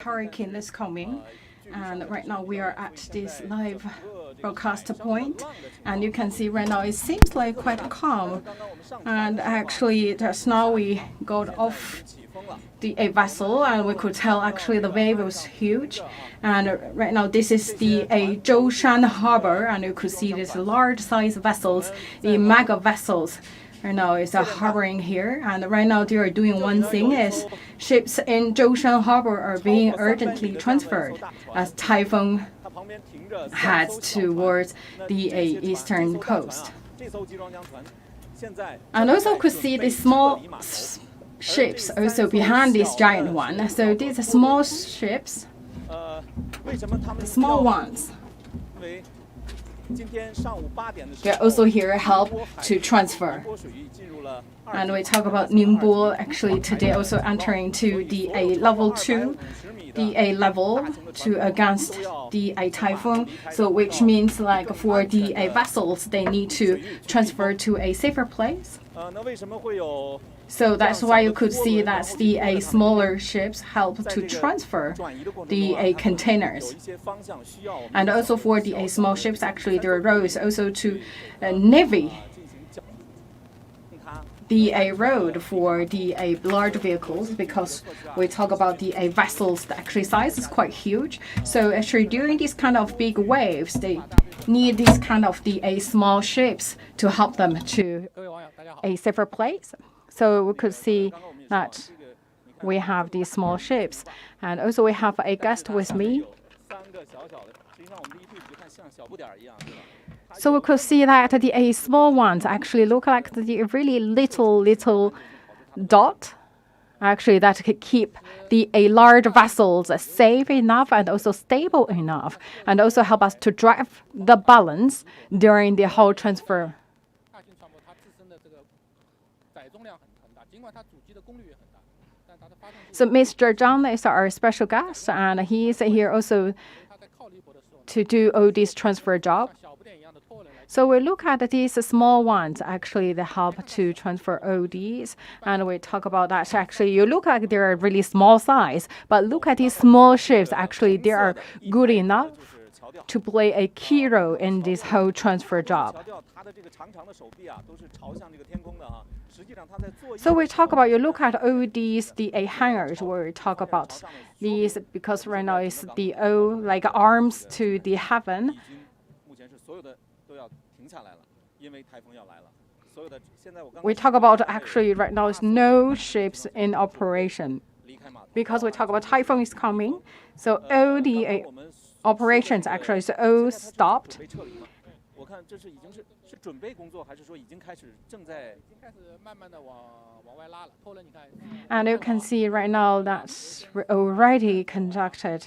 hurricane is coming, and right now we are at this live broadcast point, and you can see right now it seems like quite calm, and actually just now we got off a vessel, and we could tell actually the wave was huge. And right now this is the Zhoushan Harbor, and you could see these large size vessels, the mega vessels. Right now is harboring here, and right now they are doing one thing is ships in Zhoushan Harbor are being urgently transferred as typhoon heads towards the eastern coast. And also could see the small ships also behind this giant one. So these small ships, the small ones, they're also here help to transfer. And we talk about Ningbo actually today also entering to the level 2, the level to against the typhoon. So which means like for the vessels they need to transfer to a safer place. So that's why you could see that the smaller ships help to transfer the containers. And also for the small ships, actually there are roads also to navy the road for the large vehicles, because we talk about the vessels, the actually size is quite huge. So actually during these kind of big waves, they need these kind of the small ships to help them to a safer place. So we could see that we have these small ships, and also we have a guest with me. So we could see that the small ones actually look like the really little dot, actually that could keep the large vessels safe enough and also stable enough, and also help us to drive the balance during the whole transfer. So Mr. Zhang is our special guest, and he is here also to do all this transfer job. So we look at these small ones, actually they help to transfer all these, and we talk about that. Actually, you look like they're really small size, but look at these small ships, actually they are good enough to play a key role in this whole transfer job. So we talk about, you look at all these, the hangars where we talk about these, because right now it's the like arms to the heaven. We talk about actually right now is no ships in operation, because we talk about typhoon is coming. So all the operations actually is all stopped. And you can see right now that we already conducted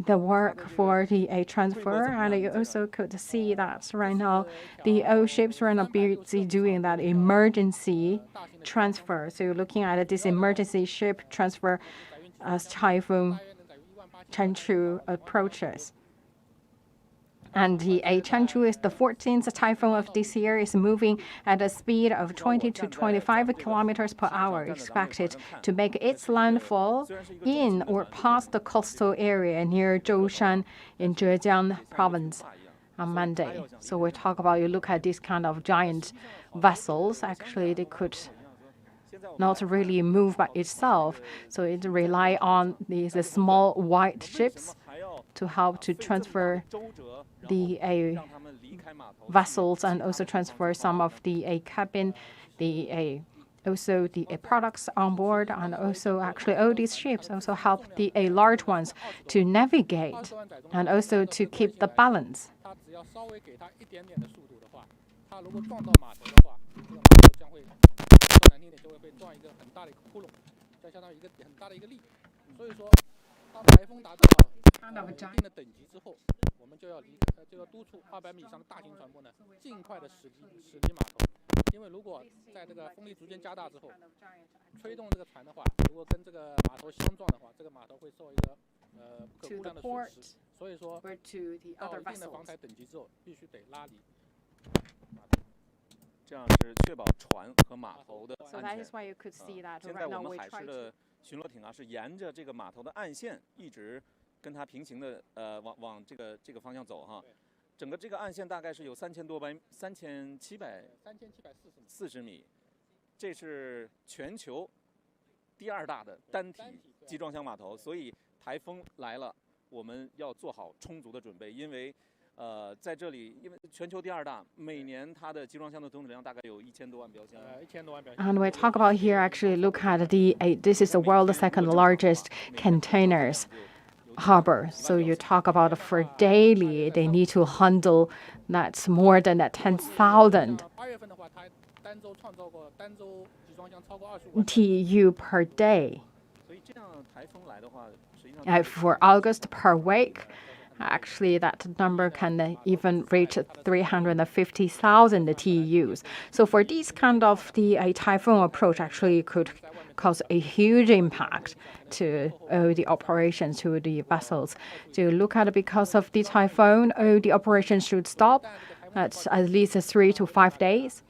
the work for the transfer, and you also could see that right now the old ships are not busy doing that emergency transfer. So you're looking at this emergency ship transfer as Typhoon Chanthu approaches. And the Chanthu is the 14th typhoon of this year, is moving at a speed of 20 to 25 kilometers per hour, expected to make its landfall in or past the coastal area near Zhoushan in Zhejiang Province on Monday. So we talk about, you look at these kind of giant vessels, actually they could not really move by itself. So it rely on these small white ships to help to transfer the vessels and also transfer some of the cabin, also the products on board, and also actually all these ships also help the large ones to navigate and also to keep the balance. To the port or to the other vessels. So that is why you could see that 现在 right 我 now 们 we 海 try 事 to. 的巡逻艇啊，是沿着这个码头的岸线一直跟它平行的往这个方向走哈。整个这个岸线大概是有3740米，这是全球第2大的单体集装箱码头，所以台风来了，我们要做好充足的准备，因为在这里，因为全球第2大，每年它的集装箱的总体量大概有1000多万标箱。And we talk about here, actually, look at this is the world's second largest containers harbor. So you talk about for daily, they need to handle that's more than 10,000 TEU per day. For August per week, actually, that number can even reach 350,000 TEUs. So for this kind of the typhoon approach, actually could cause a huge impact to the operations, to the vessels. To look at it, because of the typhoon, the operations should stop at least 3 to 5 days.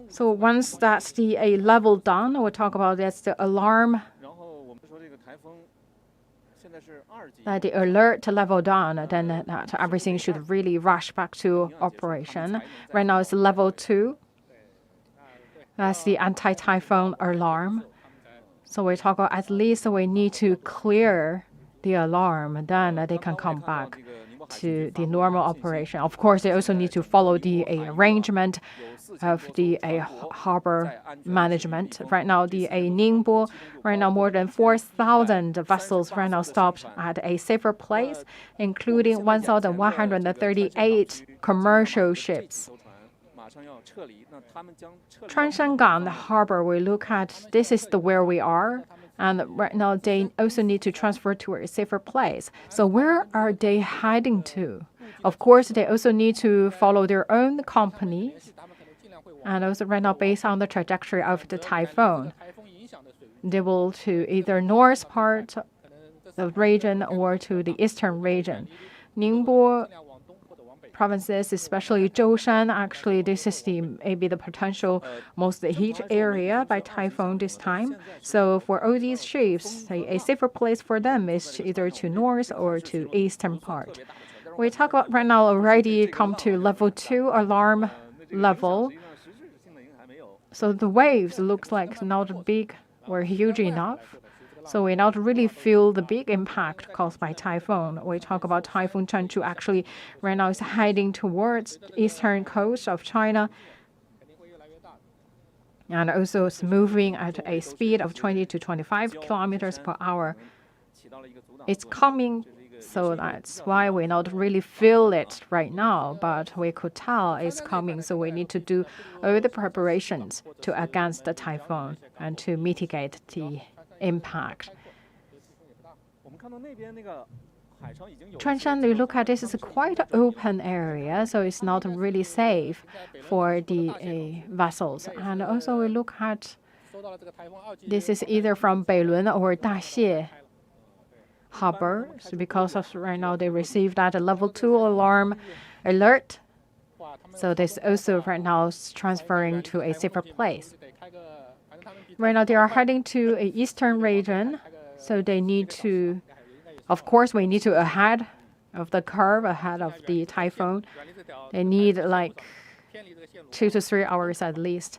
So once that's the level done, we'll talk about that's the alarm. That the alert level done, then that everything should really rush back to operation. Right now it's level 2. That's the anti-typhoon alarm. So we talk about at least we need to clear the alarm, then they can come back to the normal operation. Of course, they also need to follow the arrangement of the harbor management. Right now, the Ningbo, right now more than 4,000 vessels right now stopped at a safer place, including 1,138 commercial ships. Changshangang Harbor, we look at this is where we are. And right now, they also need to transfer to a safer place. So where are they heading to? Of course, they also need to follow their own companies. And also right now, based on the trajectory of the typhoon, they will to either north part of the region or to the eastern region. Ningbo provinces, especially Zhoushan, actually this is maybe the potential most heat area by typhoon this time. So for all these ships, a safer place for them is either to north or to eastern part. We talk about right now already come to level 2 alarm level. So the waves looks like not big or huge enough. So we not really feel the big impact caused by typhoon. We talk about Typhoon Chanthu actually right now is heading towards the eastern coast of China. And also it's moving at a speed of 20 to 25 kilometers per hour. It's coming, so that's why we not really feel it right now, but we could tell it's coming. So we need to do all the preparations to against the typhoon and to mitigate the impact. Changshan, you look at this is a quite open area, so it's not really safe for the vessels. And also we look at this is either from Beilun or Daxie Harbor, so because of right now they received that level 2 alarm alert. So this also right now is transferring to a safer place. Right now, they are heading to a eastern region, so they need to, of course, we need to ahead of the curve, ahead of the typhoon. They need like 2 to 3 hours at least.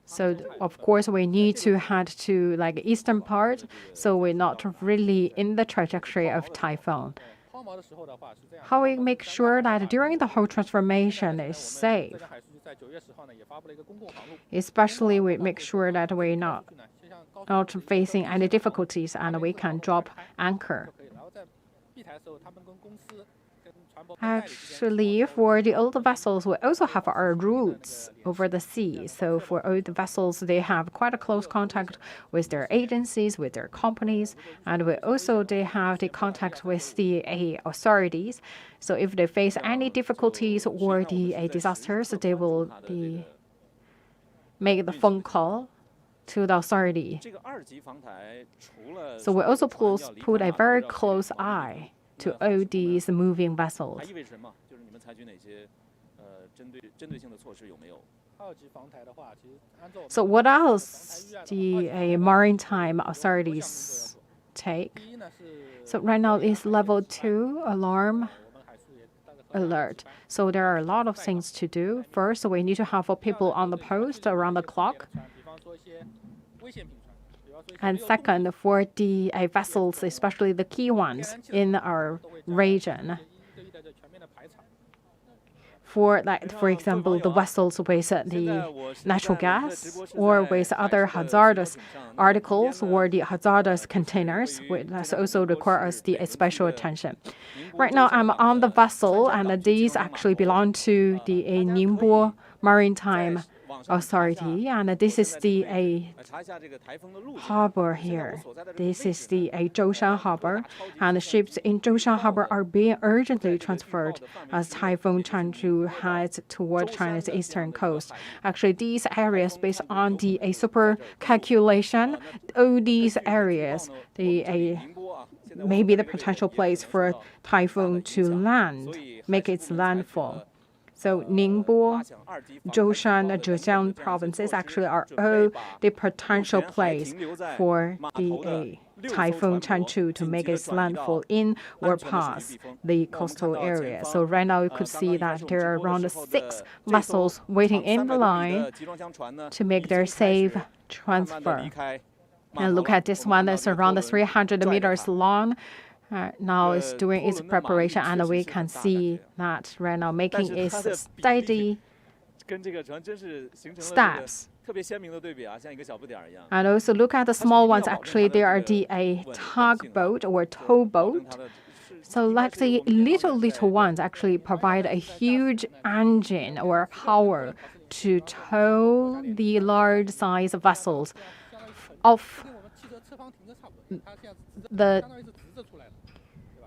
So of course, we need to head to like eastern part, so we're not really in the trajectory of typhoon. How we make sure that during the whole transformation is safe. Especially we make sure that we're not facing any difficulties and we can drop anchor. Actually, for the old vessels, we also have our routes over the sea. So for old vessels, they have quite a close contact with their agencies, with their companies, and they have the contact with the authorities. So if they face any difficulties or the disasters, they will make the phone call to the authority. So we also put a very close eye to all these moving vessels. 针对性的措施有没有？ So what else the maritime authorities take? So right now it's level 2 alarm alert. So there are a lot of things to do. First, we need to have people on the post around the clock. And second, for the vessels, especially the key ones in our region, for example, the vessels with the natural gas or with other hazardous articles or the hazardous containers, that also requires the special attention. Right now, I'm on the vessel, and these actually belong to the Ningbo Maritime Authority, and this is the harbor here. This is the Zhoushan Harbor, and the ships in Zhoushan Harbor are being urgently transferred as Typhoon Chanthu heads toward China's eastern coast. Actually, these areas, based on the super calculation, all these areas, maybe the potential place for typhoon to land, make its landfall. So Ningbo, Zhoushan, Zhejiang provinces actually are all the potential place for the Typhoon Chanthu to make its landfall in or past the coastal area. So right now you could see that there are around 6 vessels waiting in the line to make their safe transfer. And look at this one that's around 300 meters long. Now it's doing its preparation, and we can see that right now making its steady steps. And also look at the small ones. Actually, they are a tugboat or towboat. So like the little ones actually provide a huge engine or power to tow the large size vessels off the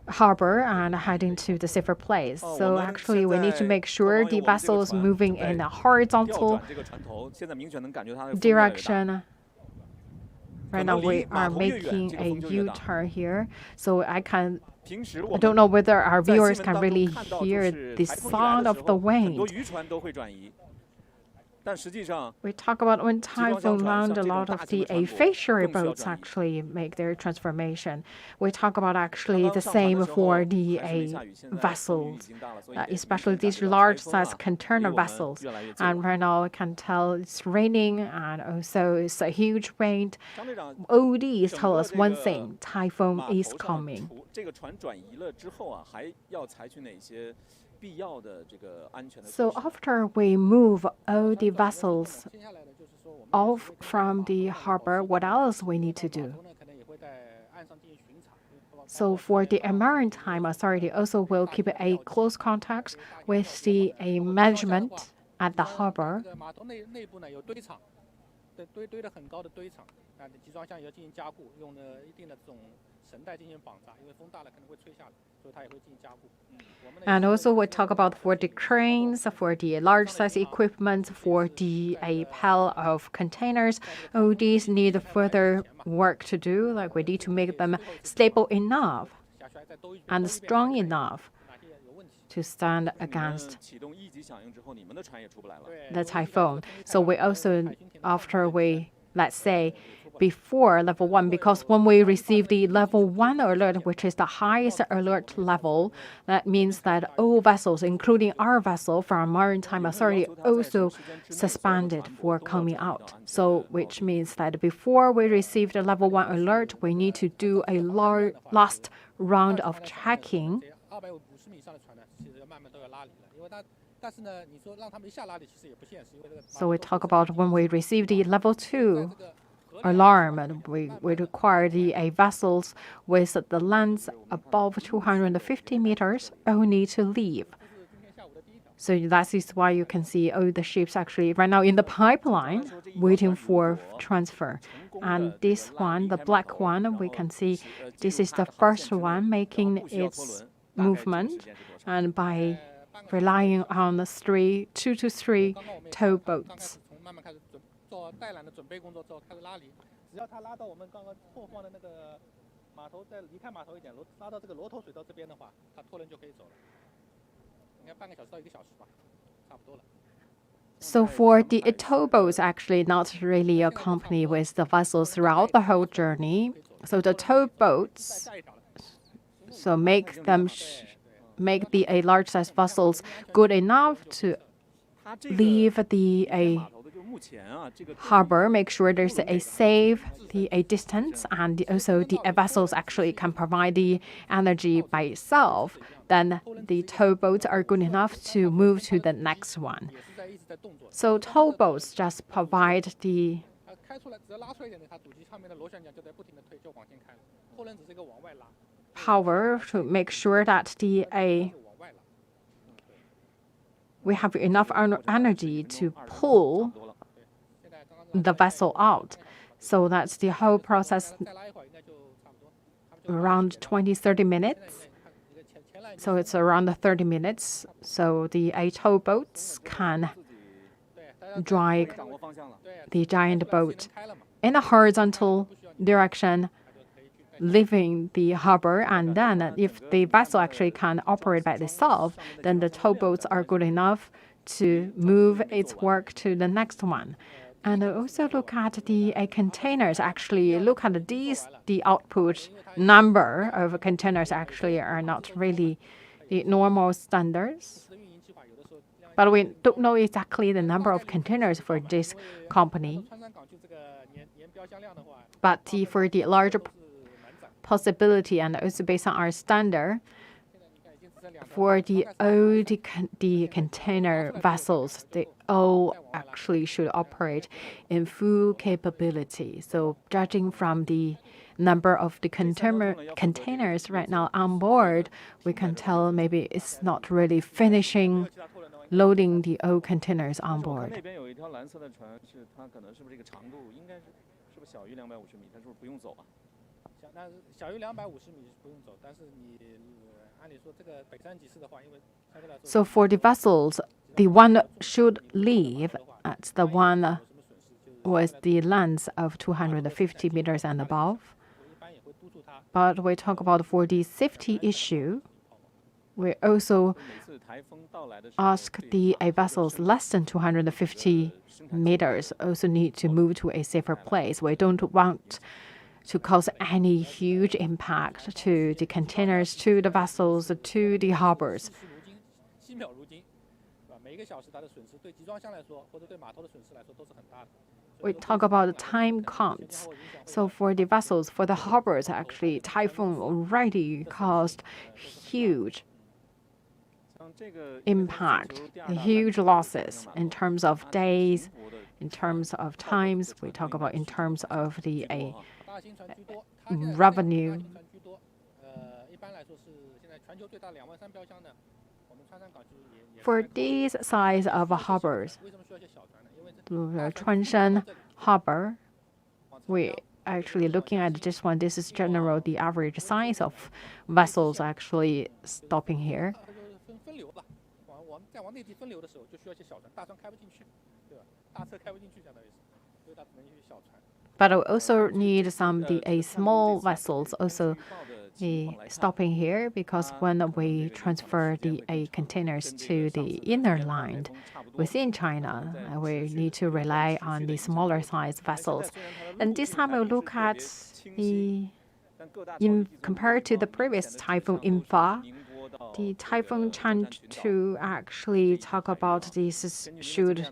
harbor and heading to the safer place. So actually we need to make sure the vessel is moving in a horizontal direction. Right now we are making a U-turn here, so I don't know whether our viewers can really hear the sound of the wind. We talk about when typhoon land, a lot of the fishery boats actually make their transformation. We talk about actually the same for the vessels, especially these large-size container vessels. And right now I can tell it's raining, and also it's a huge wind. All these tell us one thing: typhoon is coming. So after we move all the vessels off from the harbor, what else we need to do? So for the maritime authority also will keep a close contact with the management at the harbor. And also we talk about for the cranes, for the large size equipment, for the pile of containers. All these need further work to do. Like we need to make them stable enough and strong enough to stand against the typhoon. So we also, let's say, before level 1, because when we receive the level 1 alert, which is the highest alert level, that means that all vessels, including our vessel from Maritime Authority, also suspended for coming out. So which means that before we receive the level 1 alert, we need to do a last round of checking. So we talk about when we receive the level 2 alarm, and we require the vessels with the length above 250 meters only to leave. So that is why you can see all the ships actually right now in the pipeline waiting for transfer. And this one, the black one, we can see this is the first one making its movement, and by relying on the 2 to 3 towboats. So for the towboats, actually not really accompany with the vessels throughout the whole journey. So the towboats, so make them make the large size vessels good enough to leave the harbor, make sure there's a safe a distance, and also the vessels actually can provide the energy by itself. Then the towboats are good enough to move to the next one. So towboats just provide the power to make sure that we have enough energy to pull the vessel out. So that's the whole process around 20-30 minutes. So it's around 30 minutes. So the towboats can drag the giant boat in a horizontal direction, leaving the harbor. And then if the vessel actually can operate by itself, then the towboats are good enough to move its work to the next one. And also look at the containers. Actually, look at these. The output number of containers actually are not really the normal standards. But we don't know exactly the number of containers for this company. But for the larger possibility and also based on our standard, for the old the container vessels, they all actually should operate in full capability. So judging from the number of the containers right now on board, we can tell maybe it's not really finishing loading the old containers on board. So for the vessels, the one should leave at the one with the length of 250 meters and above. But we talk about for the safety issue, we also ask the vessels less than 250 meters also need to move to a safer place. We don't want to cause any huge impact to the containers, to the vessels, to the harbors. We talk about the time counts. So for the vessels, for the harbors, actually, typhoon already caused huge impact, huge losses in terms of days, in terms of times. We talk about in terms of the revenue. For these size of harbors, Zhoushan Harbor, we actually looking at this one. This is general the average size of vessels actually stopping here. But we also need some the small vessels also stopping here, because when we transfer the containers to the inner line within China, we need to rely on the smaller size vessels. And this time we'll look at compared to the previous typhoon Infa, the Typhoon Chanthu actually talk about this should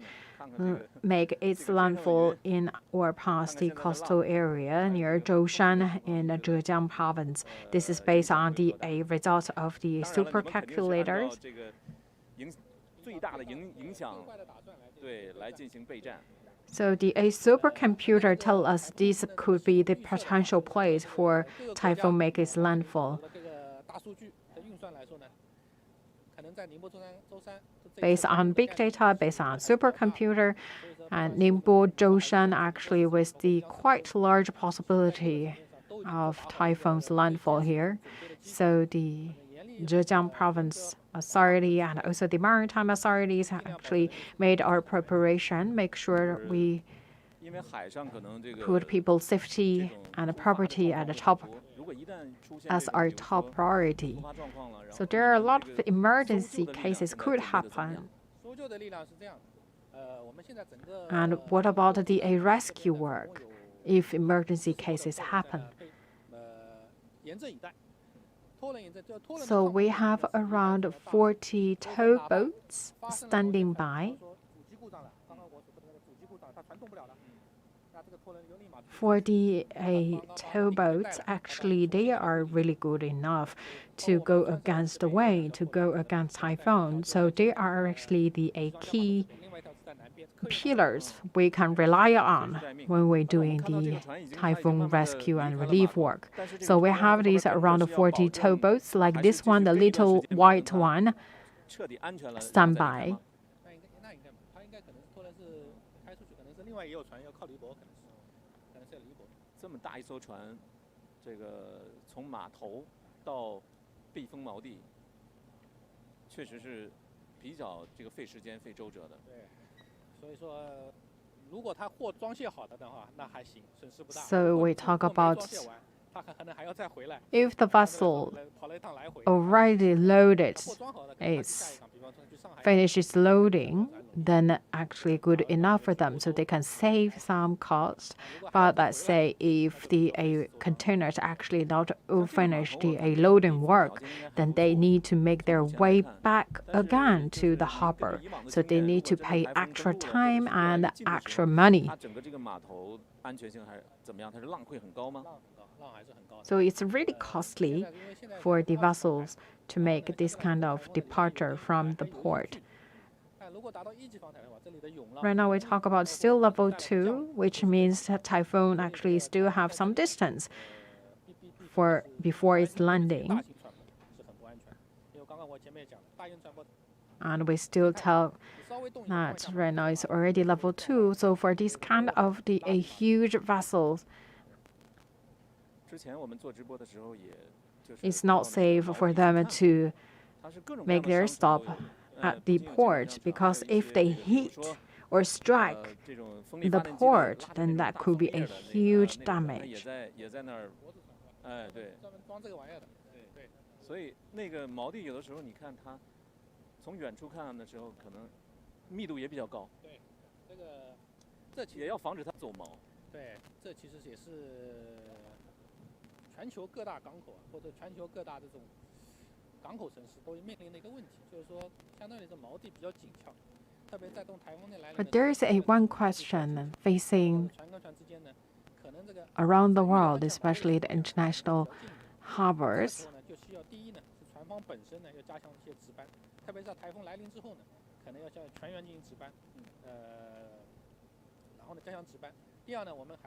make its landfall in or past the coastal area near Zhoushan in Zhejiang Province. This is based on the result of the supercalculators. So the supercomputer tell us this could be the potential place for typhoon make its landfall. Based on big data, based on supercomputer, and Ningbo, Zhoushan actually with the quite large possibility of typhoon's landfall here. So the Zhejiang Province authority and also the maritime authorities actually made our preparation, make sure we put people's safety and property at the top as our top priority. So there are a lot of emergency cases could happen. And what about the rescue work if emergency cases happen? So we have around 40 towboats standing by. For the towboats, actually, they are really good enough to go against the wind, to go against typhoon. So they are actually the key pillars we can rely on when we're doing the typhoon rescue and relief work. So we have these around 40 towboats, like this one, the little white one, standby. 这么大一艘船，这个从码头到避风锚地，确实是比较这个费时间、费周折的。对，所以说，如果它货装卸好了的话，那还行，损失不大。So we talk about if the vessel already loaded is finishes loading, then actually good enough for them, so they can save some cost. But let's say if the containers actually not finished the loading work, then they need to make their way back again to the harbor. So they need to pay extra time and extra money. So it's really costly for the vessels to make this kind of departure from the port. Right now we talk about still level 2, which means that typhoon actually still have some distance before it's landing. And we still tell that right now it's already level 2. So for this kind of a huge vessels, it's not safe for them to make their stop at the port, because if they hit or strike the port, then that could be a huge damage. 所以那个锚地有的时候，你看它从远处看的时候，可能密度也比较高。对，这也要防止它走锚。对，这其实也是全球各大港口或者全球各大这种港口城市都面临的一个问题，就是说，相当于这锚地比较紧俏，特别在动台风的来临。But there is one question facing around the world, especially the international harbors.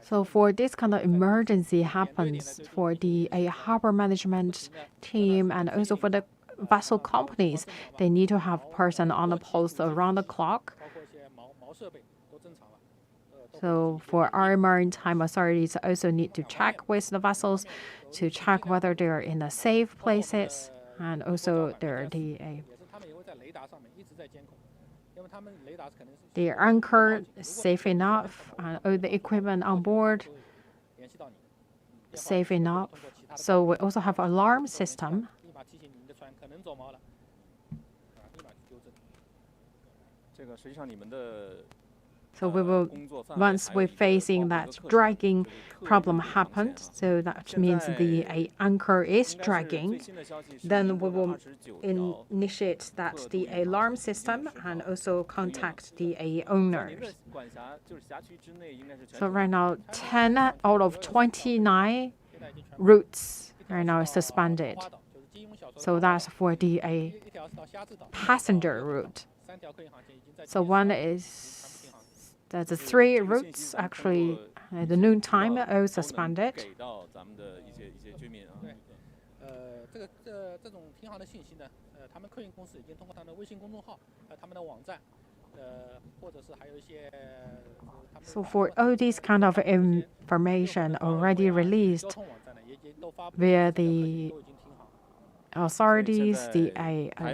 So for this kind of emergency happens for the harbor management team and also for the vessel companies, they need to have person on the post around the clock. So for our maritime authorities also need to check with the vessels to check whether they're in the safe places, and also they're the anchor safe enough, and all the equipment on board safe enough. So we also have alarm system. So we will, once we're facing that dragging problem happens, so that means the anchor is dragging, then we will initiate the alarm system and also contact the owners. So right now, 10 out of 29 routes right now is suspended. So that's for the passenger route. So one is the 3 routes actually at the noon time are suspended. So for all these kind of information already released via the authorities, the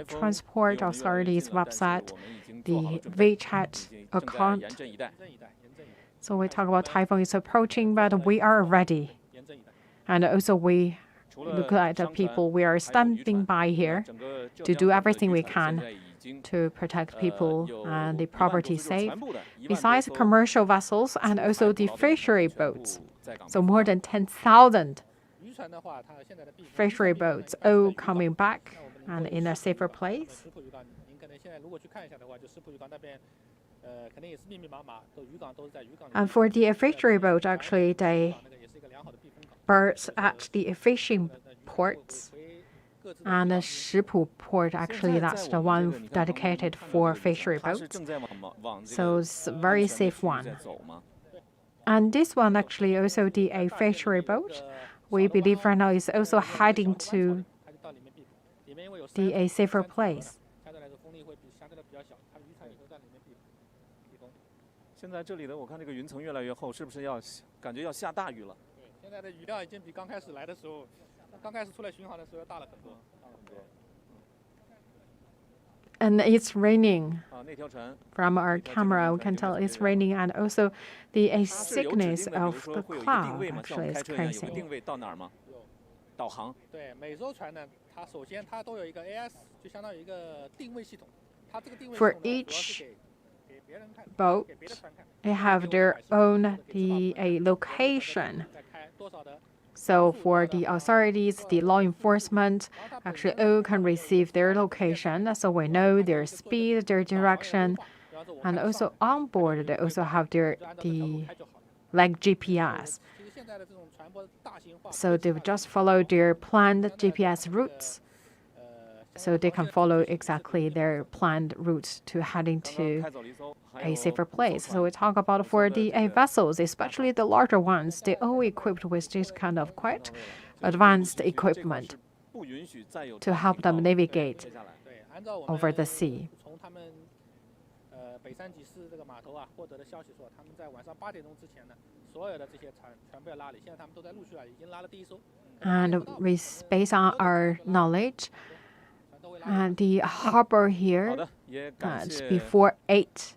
transport authorities website, the WeChat account. So we talk about typhoon is approaching, but we are ready. And also we look at the people, we are standing by here to do everything we can to protect people and the property safe. Besides commercial vessels and also the fishery boats, so more than 10,000 fishery boats all coming back and in a safer place. And for the fishery boat, actually, they berth at the fishing ports. And the Shipu port, actually, that's the one dedicated for fishery boats. So it's a very safe one. And this one, actually, also a fishery boat, we believe right now is also heading to a safer place. 现在这里的我看这个云层越来越厚，是不是感觉要下大雨了？现在的雨量已经比刚开始来的时候，刚开始出来巡航的时候要大了很多。And it's raining. From our camera, we can tell it's raining, and also the thickness of the cloud actually is crazy. 定位到哪儿吗？导航。对，每艘船呢，它首先它都有一个 AS， 就相当于一个定位系统。它这个定位系统 For each boat, they have their own a location. So for the authorities, the law enforcement, actually all can receive their location, so we know their speed, their direction, and also on board they also have like GPS. So they just follow their planned GPS routes. So they can follow exactly their planned route to heading to a safer place. So we talk about for the vessels, especially the larger ones, they all equipped with this kind of quite advanced equipment to help them navigate over the sea. And based on our knowledge, the harbor here, before 8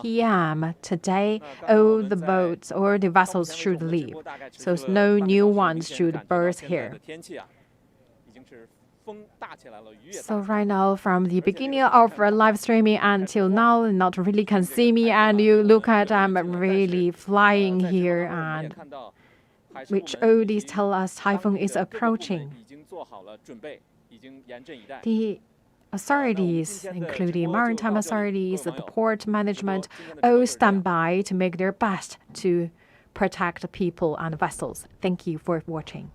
p.m. today, all the boats or the vessels should leave. So no new ones should berth here. So right now, from the beginning of live streaming until now, not really can see me, and you look at I'm really flying here, and which all these tell us typhoon is approaching. The authorities, including maritime authorities, the port management, all stand by to make their best to protect people and vessels. Thank you for watching.